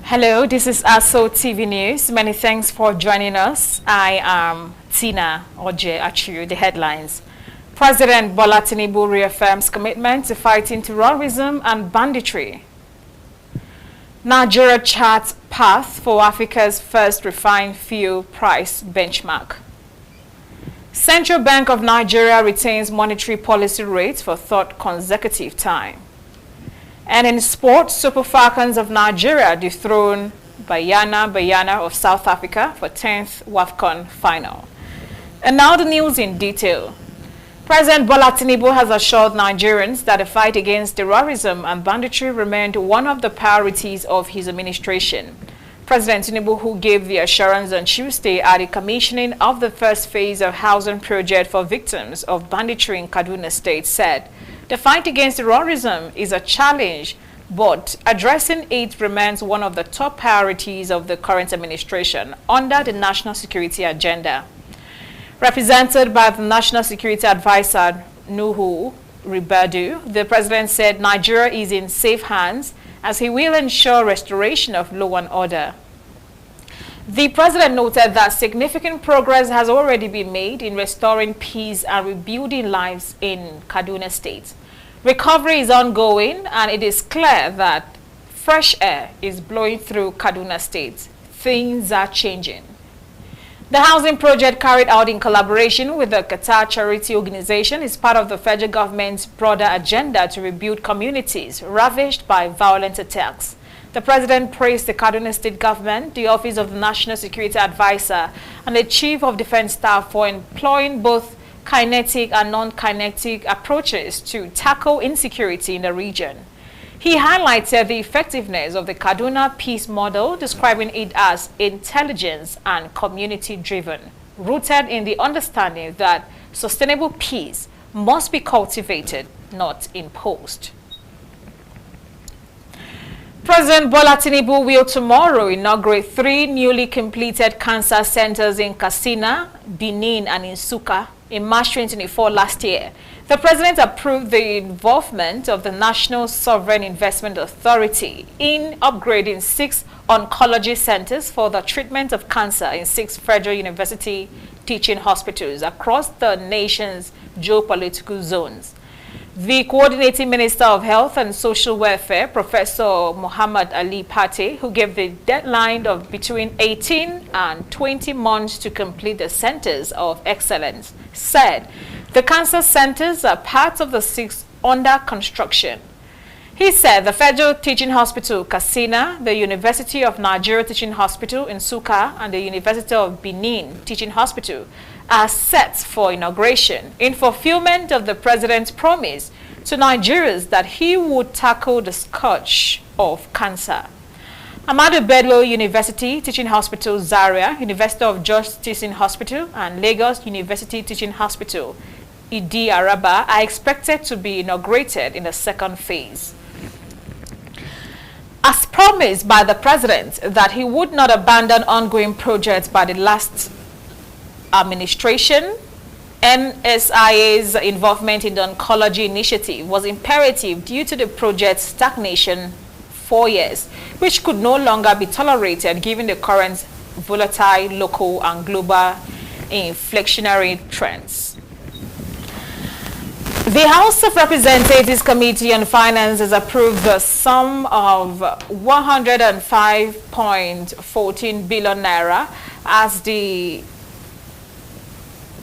Hello, this is Aso TV News. Many thanks for joining us. I am Tina Oje Achiu. The headlines. President Bola Tinubu reaffirms commitment to fighting terrorism and banditry. Nigeria charts path for Africa's first refined fuel price benchmark. Central Bank of Nigeria retains monetary policy rates for third consecutive time. And in sports, Super Falcons of Nigeria dethrone Bayana of South Africa for 10th WAFCON final. And now the news in detail. President Bola Tinubu has assured Nigerians that the fight against terrorism and banditry remained one of the priorities of his administration. President Tinubu, who gave the assurance on Tuesday at the commissioning of the first phase of housing project for victims of banditry in Kaduna State, said, "The fight against terrorism is a challenge, but addressing it remains one of the top priorities of the current administration under the national security agenda." Represented by the National Security Advisor, Nuhu Ribadu, the president said Nigeria is in safe hands as he will ensure restoration of law and order. The president noted that significant progress has already been made in restoring peace and rebuilding lives in Kaduna State. Recovery is ongoing, and it is clear that fresh air is blowing through Kaduna State. Things are changing. The housing project, carried out in collaboration with the Qatar charity organization, is part of the federal government's broader agenda to rebuild communities ravaged by violent attacks. The president praised the Kaduna State government, the Office of the National Security Advisor, and the Chief of Defense Staff for employing both kinetic and non-kinetic approaches to tackle insecurity in the region. He highlighted the effectiveness of the Kaduna Peace Model, describing it as intelligence and community-driven, rooted in the understanding that sustainable peace must be cultivated, not imposed. President Bola Tinubu will tomorrow inaugurate 3 newly completed cancer centers in Katsina, Benin, and in Nsukka in March 2024 last year. The president approved the involvement of the National Sovereign Investment Authority in upgrading 6 oncology centers for the treatment of cancer in 6 federal university teaching hospitals across the nation's geopolitical zones. The Coordinating Minister of Health and Social Welfare, Professor Muhammad Ali Pate, who gave the deadline of between 18 and 20 months to complete the centers of excellence, said the cancer centers are part of the 6 under construction. He said the Federal Teaching Hospital, Katsina, the University of Nigeria Teaching Hospital in Nsukka, and the University of Benin Teaching Hospital are set for inauguration in fulfillment of the president's promise to Nigerians that he would tackle the scourge of cancer. Ahmadu Bello University Teaching Hospital, Zaria, University of Jos Teaching Hospital, and Lagos University Teaching Hospital, Idi Araba, are expected to be inaugurated in the second phase. As promised by the president that he would not abandon ongoing projects by the last administration, NSIA's involvement in the oncology initiative was imperative due to the project's stagnation 4 years, which could no longer be tolerated given the current volatile local and global inflationary trends. The House of Representatives Committee on Finance has approved the sum of 105.14 billion naira as the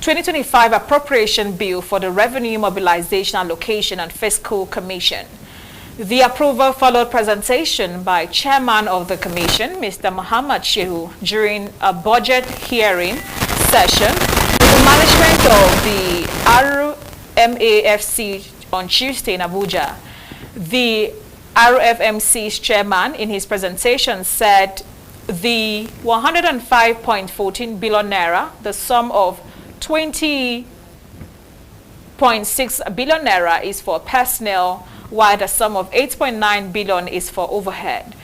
2025 appropriation bill for the Revenue Mobilization Allocation and Fiscal Commission. The approval followed presentation by Chairman of the Commission, Mr. Muhammad Shehu, during a budget hearing session with the management of the RMAFC on Tuesday in Abuja. The RFMC's chairman in his presentation said the 105.14 billion naira, the sum of 20.6 billion naira is for personnel, while the sum of 8.9 billion is for overhead.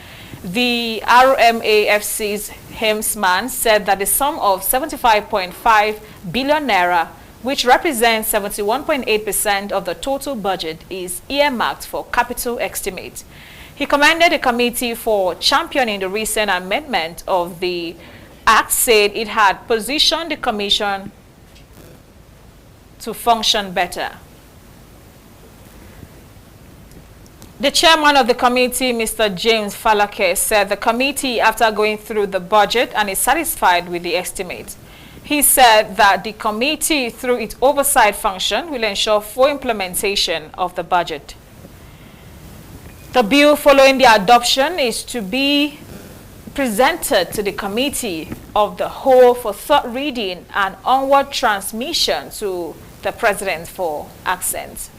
The RMAFC's hemsman said that the sum of 75.5 billion naira, which represents 71.8% of the total budget, is earmarked for capital estimate. He commended the committee for championing the recent amendment of the Act, said it had positioned the Commission to function better. The chairman of the committee, Mr. James Falake, said the committee, after going through the budget, and is satisfied with the estimate. He said that the committee, through its oversight function, will ensure full implementation of the budget. The bill following the adoption is to be presented to the committee of the whole for third reading and onward transmission to the president for assent.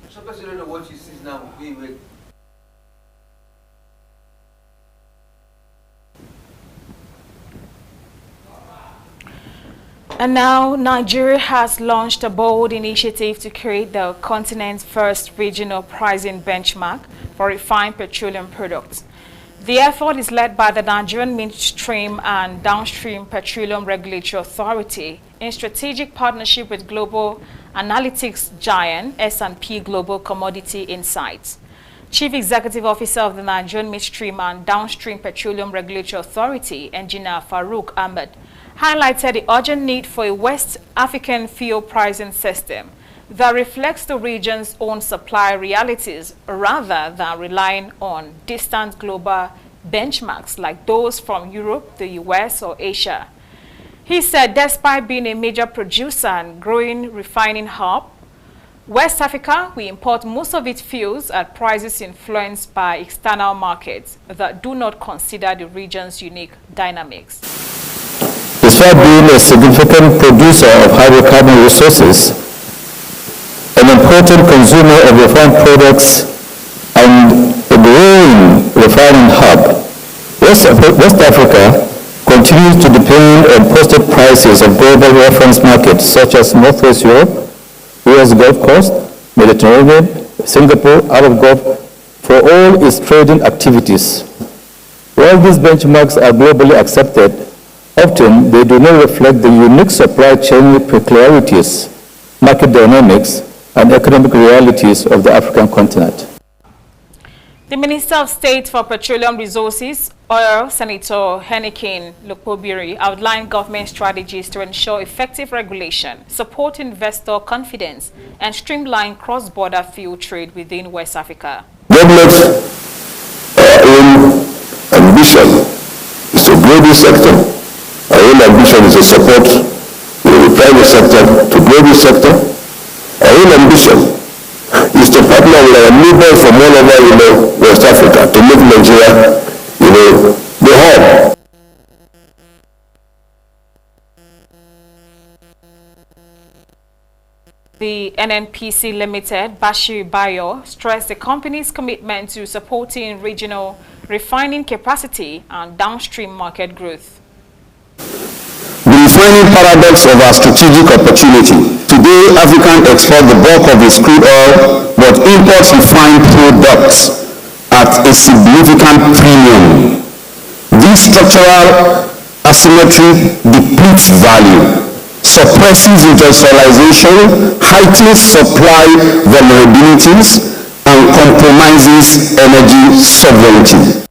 Suppose you don't know what you see now. And now, Nigeria has launched a bold initiative to create the continent's first regional pricing benchmark for refined petroleum products. The effort is led by the Nigerian Midstream and Downstream Petroleum Regulatory Authority in strategic partnership with global analytics giant S&P Global Commodity Insights. Chief Executive Officer of the Nigerian Midstream and Downstream Petroleum Regulatory Authority, Engineer Farouk Ahmed, highlighted the urgent need for a West African fuel pricing system that reflects the region's own supply realities rather than relying on distant global benchmarks like those from Europe, the US, or Asia. He said despite being a major producer and growing refining hub, West Africa will import most of its fuels at prices influenced by external markets that do not consider the region's unique dynamics. Despite being a significant producer of hydrocarbon resources, an important consumer of refined products, and a growing refining hub, West Africa continues to depend on posted prices of global reference markets such as Northwest Europe, US Gulf Coast, Mediterranean, Singapore, Arab Gulf, for all its trading activities. While these benchmarks are globally accepted, often they do not reflect the unique supply chain peculiarities, market dynamics, and economic realities of the African continent. The Minister of State for Petroleum Resources, Oil, Senator Henikin Lukobiri, outlined government strategies to ensure effective regulation, support investor confidence, and streamline cross-border fuel trade within West Africa. Government's own ambition is to grow this sector. Our own ambition is to support the private sector to grow this sector. Our own ambition is to partner with our neighbors from all over, West Africa to make Nigeria, the hub. The NNPC Limited, Bashir Bayo, stressed the company's commitment to supporting regional refining capacity and downstream market growth. The refining paradox of our strategic opportunity. Today, Africa exports the bulk of its crude oil, but imports refined products at a significant premium. This structural asymmetry depletes value, suppresses industrialization, heightens supply vulnerabilities, and compromises energy sovereignty.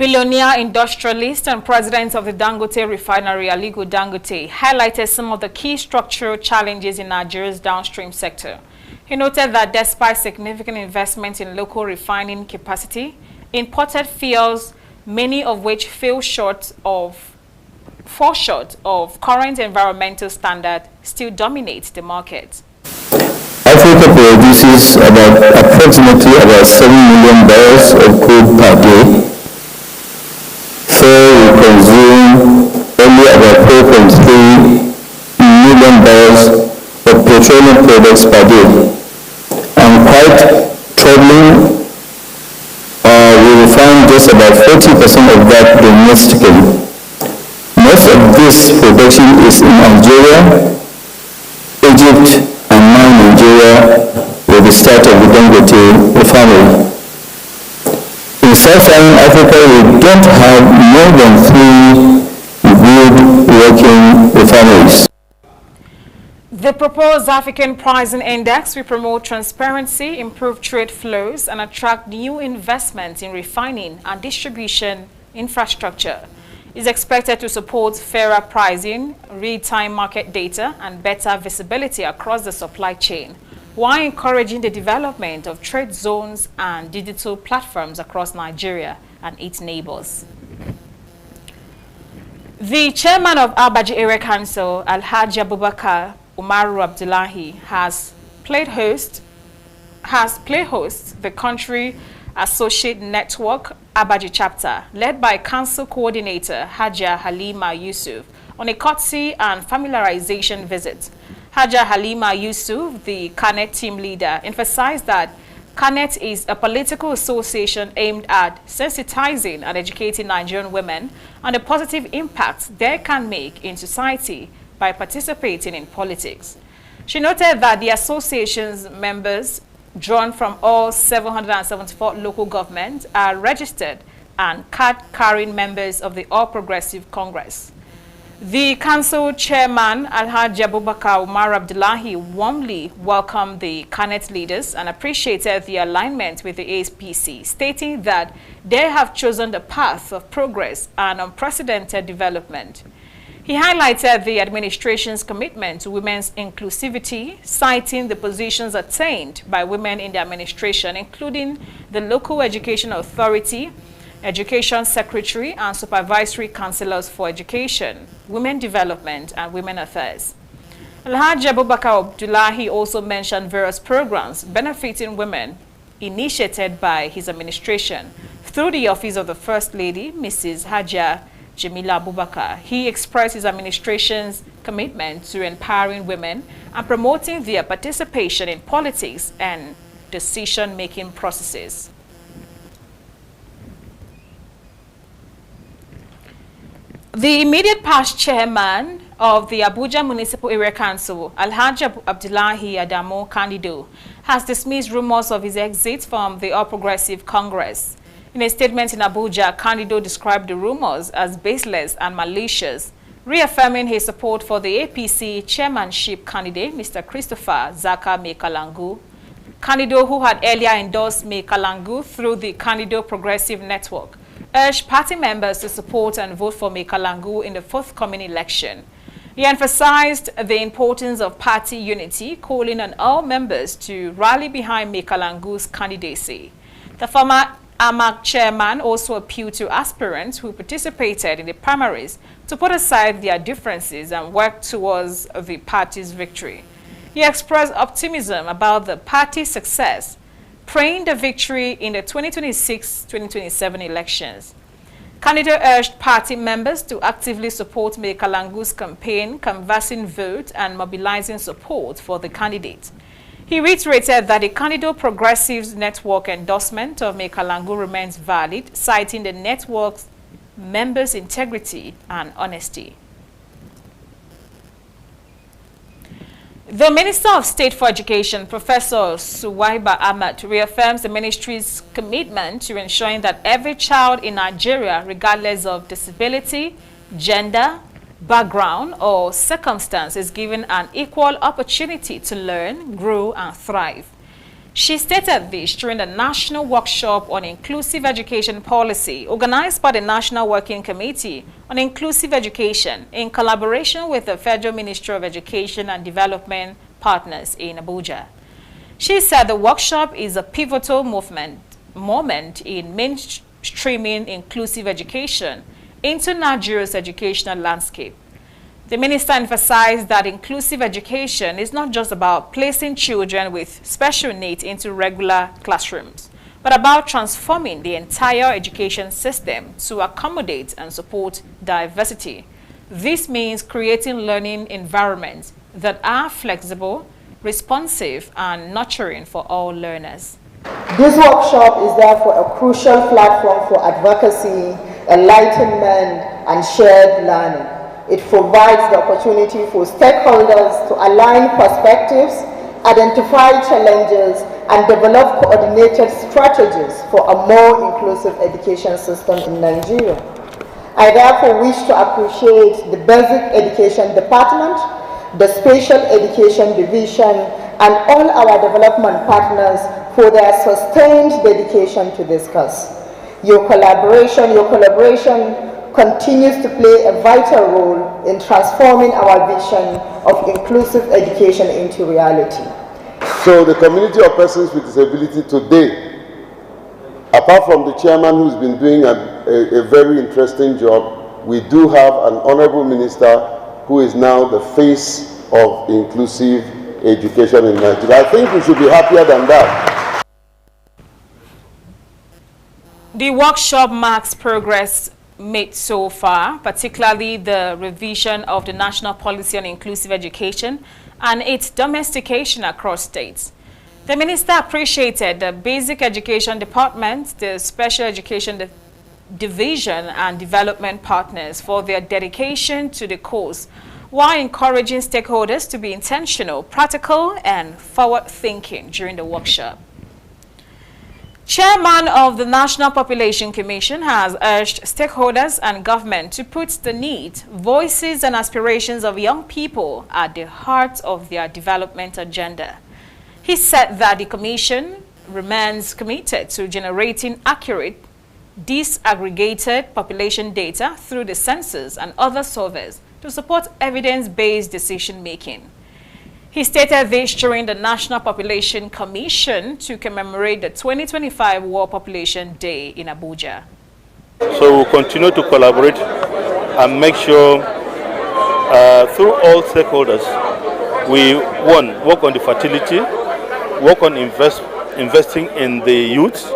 Billionaire industrialist and president of the Dangote refinery, Aliko Dangote, highlighted some of the key structural challenges in Nigeria's downstream sector. He noted that despite significant investment in local refining capacity, imported fuels, many of which fall short of current environmental standards, still dominate the market. Africa produces approximately about 7 million barrels of crude per day. So we consume only about 4.3 million barrels of petroleum products per day. And quite troubling, we refine just about 40% of that domestically. Most of this production is in Algeria, Egypt, and now Nigeria with the start of the Dangote refinery. In Sub-Saharan Africa, we don't have more than 3 good working refineries. The proposed African Pricing Index will promote transparency, improve trade flows, and attract new investment in refining and distribution infrastructure. It's expected to support fairer pricing, real-time market data, and better visibility across the supply chain, while encouraging the development of trade zones and digital platforms across Nigeria and its neighbors. The chairman of Abaji Area Council, Alhaji Abubakar Umaru Abdullahi, has played host the country associate network Abaji chapter, led by council coordinator Haja Halima Yusuf, on a courtesy and familiarization visit. Haja Halima Yusuf, the CANET team leader, emphasized that CANET is a political association aimed at sensitizing and educating Nigerian women on the positive impact they can make in society by participating in politics. She noted that the association's members, drawn from all 774 local governments, are registered and card-carrying members of the All Progressive Congress. The council chairman, Alhaji Abubakar Umar Abdullahi, warmly welcomed the CANET leaders and appreciated the alignment with the ASPC, stating that they have chosen the path of progress and unprecedented development. He highlighted the administration's commitment to women's inclusivity, citing the positions attained by women in the administration, including the local education authority, education secretary, and supervisory councillors for education, women development, and women affairs. Alhaji Abubakar Abdullahi also mentioned various programs benefiting women initiated by his administration through the office of the First Lady, Mrs. Haja Jamila Abubakar. He expressed his administration's commitment to empowering women and promoting their participation in politics and decision-making processes. The immediate past chairman of the Abuja Municipal Area Council, Alhaji Abdullahi Adamu Candido, has dismissed rumors of his exit from the All Progressive Congress. In a statement in Abuja, Candido described the rumors as baseless and malicious, reaffirming his support for the APC chairmanship candidate, Mr. Christopher Zaka Mekalangu. Candido, who had earlier endorsed Mekalangu through the Candido Progressive Network, urged party members to support and vote for Mekalangu in the forthcoming election. He emphasized the importance of party unity, calling on all members to rally behind Mekalangu's candidacy. The former AMAC chairman also appealed to aspirants who participated in the primaries to put aside their differences and work towards the party's victory. He expressed optimism about the party's success, praying the victory in the 2026-2027 elections. Candido urged party members to actively support Mekalangu's campaign, canvassing vote and mobilizing support for the candidate. He reiterated that the Candido Progressives Network endorsement of Mekalangu remains valid, citing the network's members' integrity and honesty. The Minister of State for Education, Professor Suwaiba Ahmad, reaffirms the ministry's commitment to ensuring that every child in Nigeria, regardless of disability, gender, background, or circumstance, is given an equal opportunity to learn, grow, and thrive. She stated this during the National Workshop on Inclusive Education Policy organized by the National Working Committee on Inclusive Education in collaboration with the Federal Ministry of Education and Development partners in Abuja. She said the workshop is a pivotal moment in mainstreaming inclusive education into Nigeria's educational landscape. The minister emphasized that inclusive education is not just about placing children with special needs into regular classrooms, but about transforming the entire education system to accommodate and support diversity. This means creating learning environments that are flexible, responsive, and nurturing for all learners. This workshop is therefore a crucial platform for advocacy, enlightenment, and shared learning. It provides the opportunity for stakeholders to align perspectives, identify challenges, and develop coordinated strategies for a more inclusive education system in Nigeria. I therefore wish to appreciate the Basic Education Department, the Special Education Division, and all our development partners for their sustained dedication to this cause. Your collaboration continues to play a vital role in transforming our vision of inclusive education into reality. So the community of persons with disability today, apart from the chairman who's been doing a very interesting job, we do have an honorable minister who is now the face of inclusive education in Nigeria. I think we should be happier than that. The workshop marks progress made so far, particularly the revision of the National Policy on Inclusive Education and its domestication across states. The minister appreciated the Basic Education Department, the Special Education Division, and development partners for their dedication to the cause, while encouraging stakeholders to be intentional, practical, and forward-thinking during the workshop. Chairman of the National Population Commission has urged stakeholders and government to put the needs, voices, and aspirations of young people at the heart of their development agenda. He said that the Commission remains committed to generating accurate, disaggregated population data through the census and other surveys to support evidence-based decision-making. He stated this during the National Population Commission to commemorate the 2025 World Population Day in Abuja. So we'll continue to collaborate and make sure through all stakeholders we, one, work on the fertility, work on investing in the youth,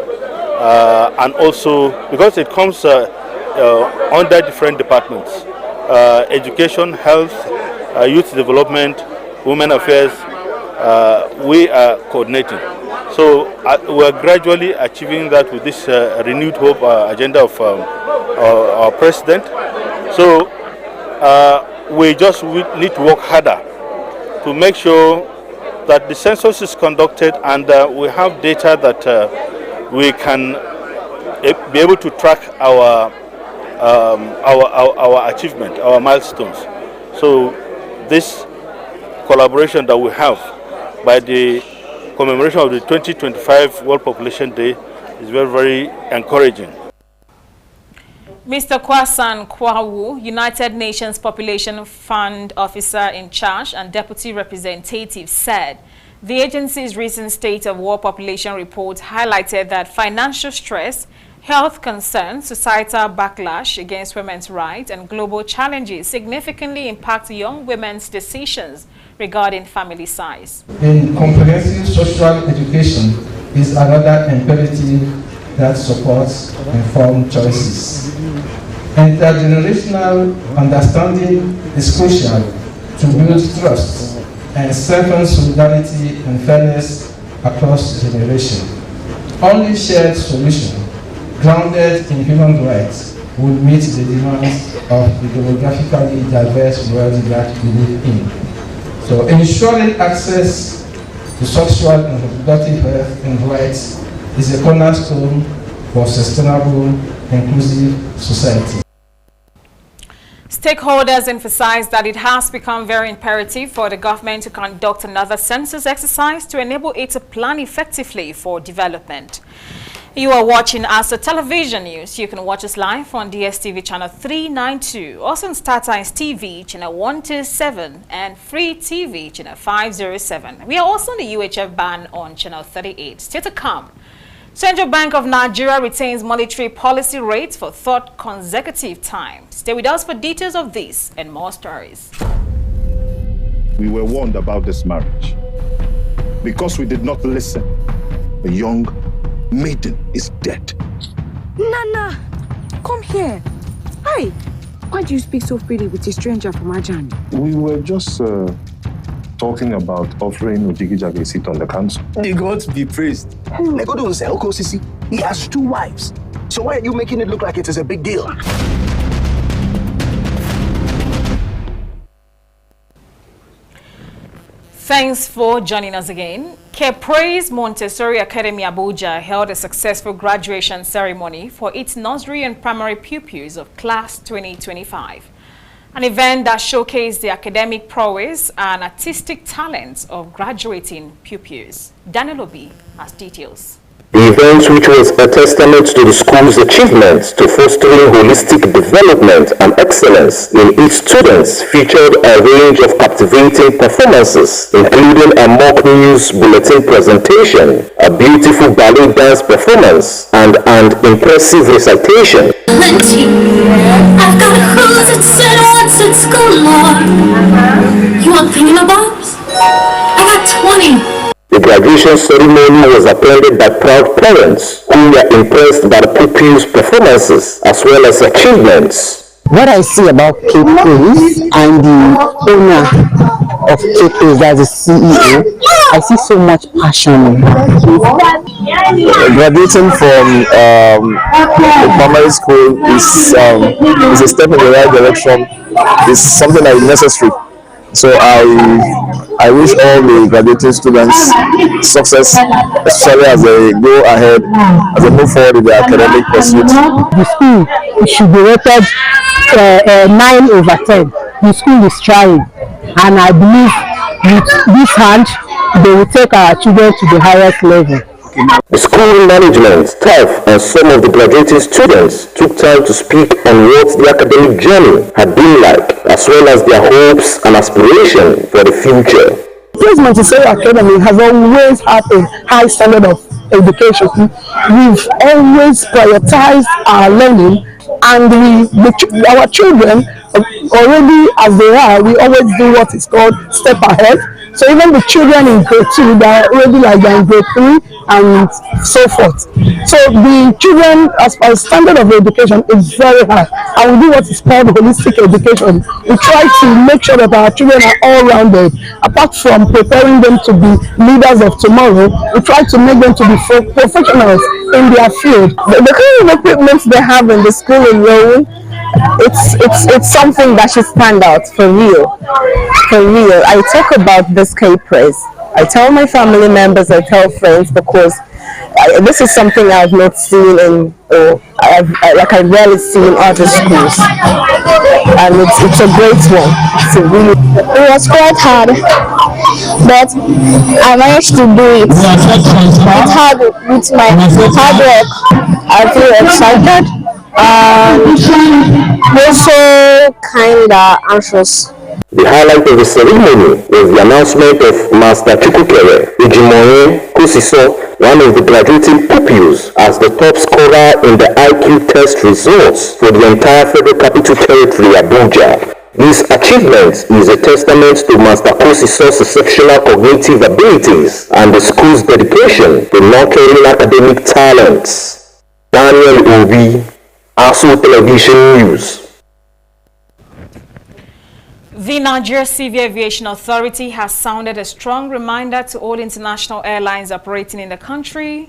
and also because it comes under different departments, education, health, youth development, women affairs, we are coordinating. So we are gradually achieving that with this renewed hope agenda of our president. So we just need to work harder to make sure that the census is conducted and we have data that we can be able to track our achievement, our milestones. So this collaboration that we have by the commemoration of the 2025 World Population Day is very, very encouraging. Mr. Kwasan Kwawu, United Nations Population Fund Officer in charge and Deputy Representative, said the agency's recent State of World Population report highlighted that financial stress, health concerns, societal backlash against women's rights, and global challenges significantly impact young women's decisions regarding family size. In comprehensive social education is another imperative that supports informed choices. Intergenerational understanding is crucial to build trust and strengthen solidarity and fairness across generations. Only shared solutions grounded in human rights will meet the demands of the demographically diverse world that we live in. So ensuring access to sexual and reproductive health and rights is a cornerstone for sustainable, inclusive society. Stakeholders emphasized that it has become very imperative for the government to conduct another census exercise to enable it to plan effectively for development. You are watching Aso Television News. You can watch us live on DSTV channel 392, also on StarTimes TV channel 127 and Free TV channel 507. We are also on the UHF band on channel 38. Still to come. Central Bank of Nigeria retains monetary policy rates for third consecutive time. Stay with us for details of this and more stories. We were warned about this marriage. Because we did not listen, the young maiden is dead. Nana, come here. Hi. Why do you speak so freely with a stranger from Ajani? We were just talking about offering Ojigijag a seat on the council. May God be praised. He has 2 wives. So why are you making it look like it is a big deal? Thanks for joining us again. Praise Montessori Academy Abuja held a successful graduation ceremony for its nursery and primary pupils of Class 2025. An event that showcased the academic prowess and artistic talents of graduating pupils. Daniel Obi has details. The event, which was a testament to the school's achievements to fostering holistic development and excellence in its students, featured a range of captivating performances, including a mock news bulletin presentation, a beautiful ballet dance performance, and an impressive recitation. Plenty. I've got a cruise at St. What's at school, Lord. You want thingamabobs? I got 20. The graduation ceremony was attended by proud parents who were impressed by the pupils' performances as well as achievements. What I see about Praise and the owner of Praise, as the CEO, I see so much passion in her. Graduating from primary school is a step in the right direction. It's something that is necessary. So I wish all the graduating students success, especially as they go ahead, as they move forward in their academic pursuits. The school should be rated 9/10. The school is trying, and I believe with this hand, they will take our children to the highest level. The school management, staff, and some of the graduating students took time to speak on what the academic journey had been like, as well as their hopes and aspirations for the future. Praise Montessori Academy has always had a high standard of education. We've always prioritized our learning, and our children, already as they are, we always do what is called step ahead. So even the children in grade 2, they're already like they're in grade 3 and so forth. So the children, as far as standard of education, is very high. And we do what is called holistic education. We try to make sure that our children are all-rounded. Apart from preparing them to be leaders of tomorrow, we try to make them to be professionals in their field. The kind of equipment they have in the school alone, it's something that should stand out for real. For real. I talk about this Praise. I tell my family members, I tell friends, because this is something I've not seen in, I've rarely seen in other schools, and it's a great one. It was quite hard, but I managed to do it. It's hard with my hard work. I feel excited and also kinda anxious. The highlight of the ceremony was the announcement of Master Chukwukere Ejimoye Kosiso, one of the graduating pupils, as the top scorer in the IQ test results for the entire Federal Capital Territory, Abuja. This achievement is a testament to Master Kosiso's exceptional cognitive abilities and the school's dedication to nurturing academic talents. Daniel Obi, Aso Television News. The Nigeria Civil Aviation Authority has sounded a strong reminder to all international airlines operating in the country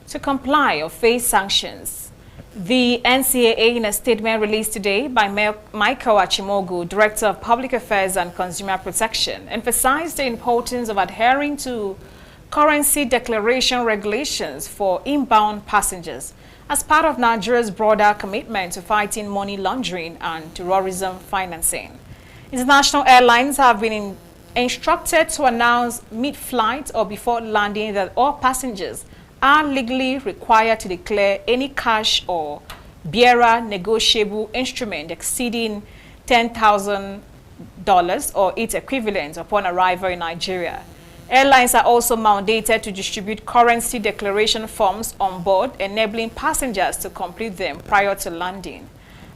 to comply or face sanctions. The NCAA, in a statement released today by Michael Achimogu, Director of Public Affairs and Consumer Protection, emphasized the importance of adhering to currency declaration regulations for inbound passengers as part of Nigeria's broader commitment to fighting money laundering and terrorism financing. International airlines have been instructed to announce mid-flight or before landing that all passengers are legally required to declare any cash or bearer negotiable instrument exceeding $10,000 or its equivalent upon arrival in Nigeria. Airlines are also mandated to distribute currency declaration forms on board, enabling passengers to complete them prior to landing.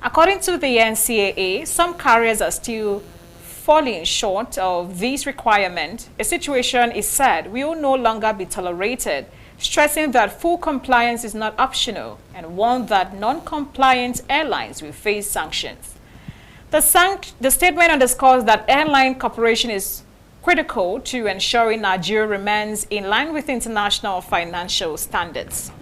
According to the NCAA, some carriers are still falling short of these requirements. A situation is said will no longer be tolerated, stressing that full compliance is not optional and warned that non-compliant airlines will face sanctions. The statement underscores that airline cooperation is critical to ensuring Nigeria remains in line with international financial standards.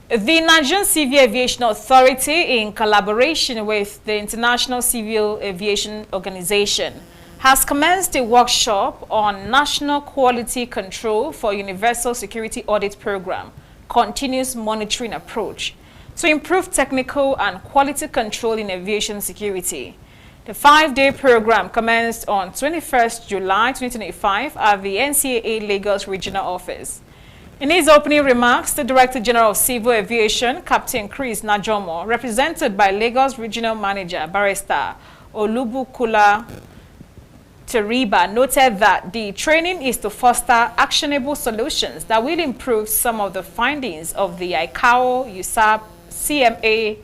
The Nigerian Civil Aviation Authority, in collaboration with the International Civil Aviation Organization, has commenced a workshop on National Quality Control for Universal Security Audit Program, Continuous Monitoring Approach, to improve technical and quality control in aviation security. The 5-day program commenced on 21st July 2025 at the NCAA Lagos Regional Office. In his opening remarks, the Director General of Civil Aviation, Captain Chris Najomo, represented by Lagos Regional Manager Barrister Olubukula Teriba, noted that the training is to foster actionable solutions that will improve some of the findings of the ICAO, USAP, CMA.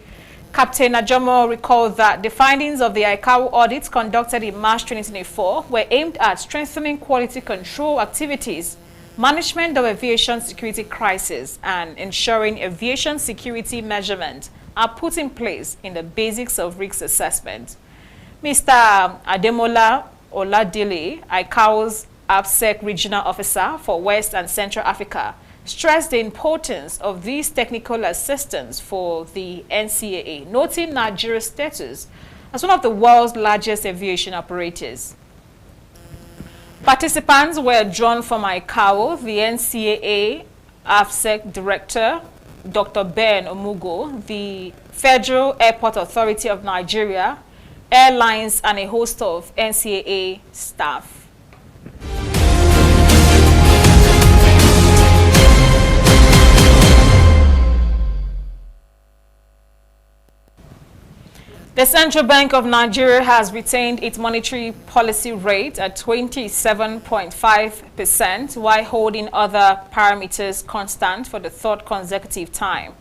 Captain Najomo recalled that the findings of the ICAO audits conducted in March 2024 were aimed at strengthening quality control activities, management of aviation security crisis, and ensuring aviation security measurements are put in place in the basics of risk assessment. Mr. Ademola Oladile, ICAO's APSEC Regional Officer for West and Central Africa, stressed the importance of these technical assistance for the NCAA, noting Nigeria's status as one of the world's largest aviation operators. Participants were drawn from ICAO, the NCAA AFSEC Director, Dr. Ben Omugo, the Federal Airport Authority of Nigeria, airlines, and a host of NCAA staff. The Central Bank of Nigeria has retained its monetary policy rate at 27.5% while holding other parameters constant for the third consecutive time.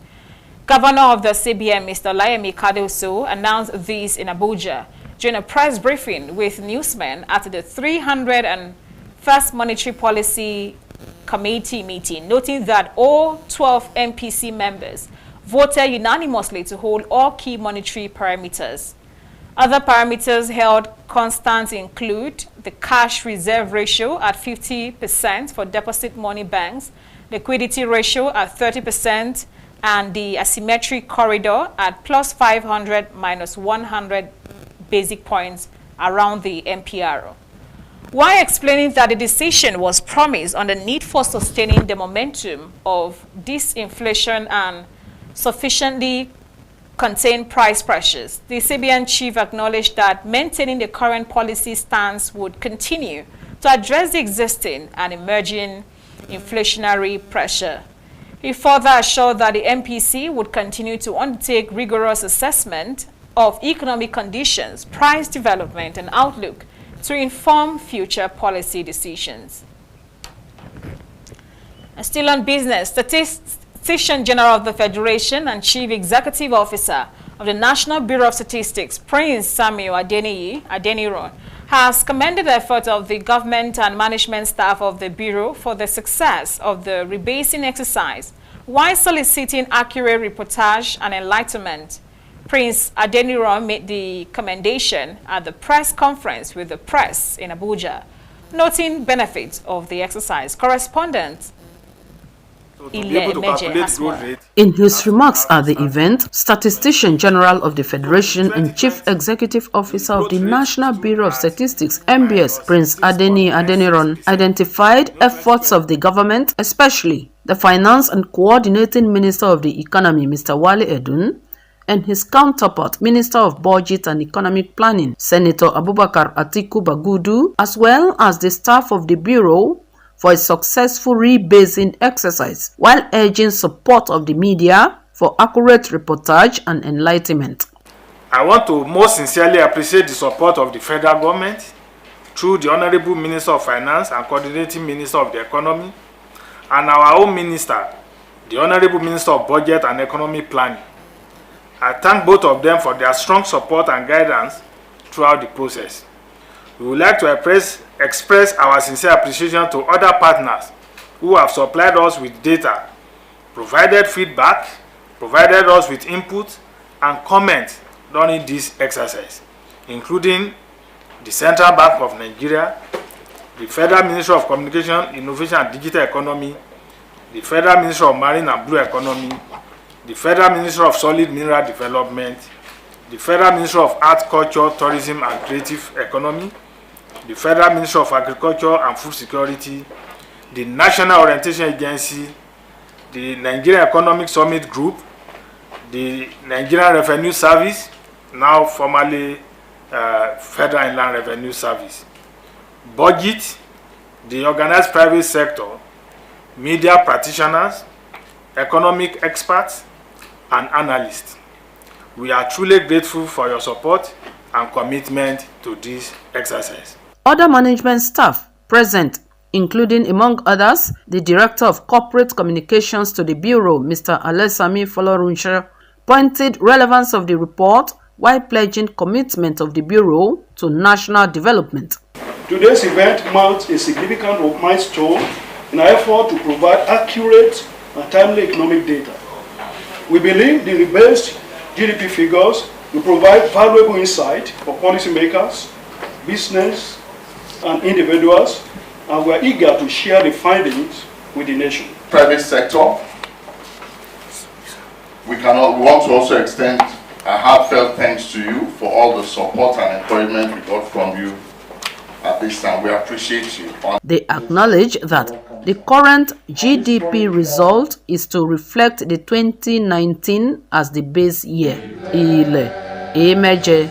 Governor of the CBN, Mr. Layemi Kadoso, announced this in Abuja during a press briefing with newsmen at the 301st Monetary Policy Committee meeting, noting that all 12 MPC members voted unanimously to hold all key monetary parameters. Other parameters held constant include the cash reserve ratio at 50% for deposit money banks, liquidity ratio at 30%, and the asymmetric corridor at plus 500 minus 100 basic points around the MPR. While explaining that the decision was premised on the need for sustaining the momentum of disinflation and sufficiently contain price pressures, the CBN chief acknowledged that maintaining the current policy stance would continue to address the existing and emerging inflationary pressure. He further assured that the MPC would continue to undertake rigorous assessment of economic conditions, price development, and outlook to inform future policy decisions. And still on business, Statistician General of the Federation and Chief Executive Officer of the National Bureau of Statistics, Prince Samuel Adeniran, has commended the effort of the government and management staff of the Bureau for the success of the rebasing exercise, while soliciting accurate reportage and enlightenment. Prince Adeniran made the commendation at the press conference with the press in Abuja, noting benefits of the exercise. Correspondent in his remarks at the event, Statistician General of the Federation and Chief Executive Officer of the National Bureau of Statistics, (NBS), Prince Adeniran, identified efforts of the government, especially The Finance and Coordinating Minister of the Economy, Mr. Wale Edun, and his counterpart, Minister of Budget and Economic Planning, Senator Abubakar Atiku Bagudu, as well as the staff of the Bureau for a successful rebasing exercise, while urging support of the media for accurate reportage and enlightenment. I want to most sincerely appreciate the support of the federal government through the Honorable Minister of Finance and Coordinating Minister of the Economy, and our own Minister, the Honorable Minister of Budget and Economic Planning. I thank both of them for their strong support and guidance throughout the process. We would like to express our sincere appreciation to other partners who have supplied us with data, provided feedback, provided us with input and comments during this exercise, including the Central Bank of Nigeria, the Federal Ministry of Communication, Innovation and Digital Economy, the Federal Ministry of Marine and Blue Economy, the Federal Ministry of Solid Mineral Development, the Federal Ministry of Art, Culture, Tourism and Creative Economy, the Federal Ministry of Agriculture and Food Security, the National Orientation Agency, the Nigerian Economic Summit Group, the Nigerian Revenue Service, now formerly Federal Inland Revenue Service, Budget, the organized private sector, media practitioners, economic experts, and analysts. We are truly grateful for your support and commitment to this exercise. Other management staff present, including among others, the Director of Corporate Communications to the Bureau, Mr. Alesami Folorunsha, pointed relevance of the report while pledging commitment of the Bureau to national development. Today's event marks a significant milestone in our effort to provide accurate and timely economic data. We believe the rebased GDP figures will provide valuable insight for policymakers, business, and individuals, and we are eager to share the findings with the nation. Private sector, we want to also extend a heartfelt thanks to you for all the support and encouragement we got from you at this time. We appreciate you. They acknowledge that the current GDP result is to reflect the 2019 as the base year. Ile Emeje,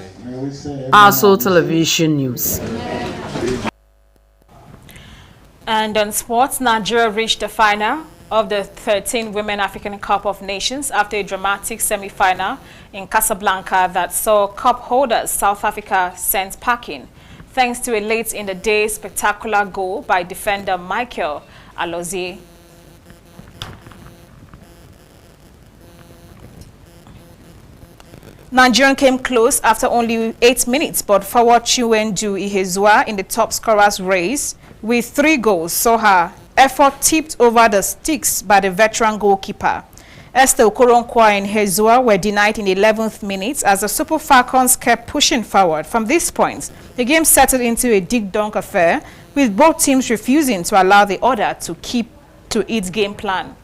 Aso Television News. And on sports, Nigeria reached the final of the 13 Women African Cup of Nations after a dramatic semi-final in Casablanca that saw cup holders South Africa sent packing, thanks to a late-in-the-day spectacular goal by defender Michael Alozie. Nigerian came close after only 8 minutes, but forward Chiwendu Ihezua in the top scorers race with 3 goals saw her effort tipped over the sticks by the veteran goalkeeper. Esther Okoronkwa and Ihezua were denied in the 11th minute as the Super Falcons kept pushing forward. From this point, the game settled into a dig-dunk affair, with both teams refusing to allow the other to keep to its game plan.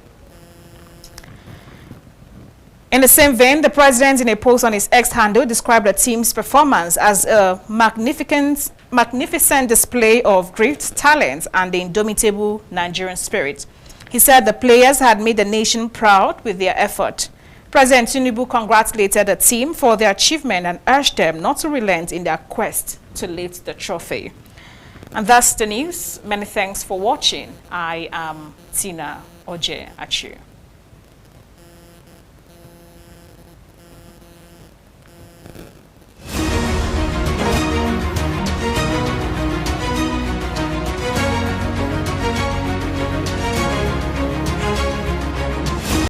In the same vein, the president, in a post on his X handle, described the team's performance as a magnificent display of great talent and the indomitable Nigerian spirit. He said the players had made the nation proud with their effort. President Tinubu congratulated the team for their achievement and urged them not to relent in their quest to lift the trophy. And that's the news. Many thanks for watching. I am Tina Oje Achu.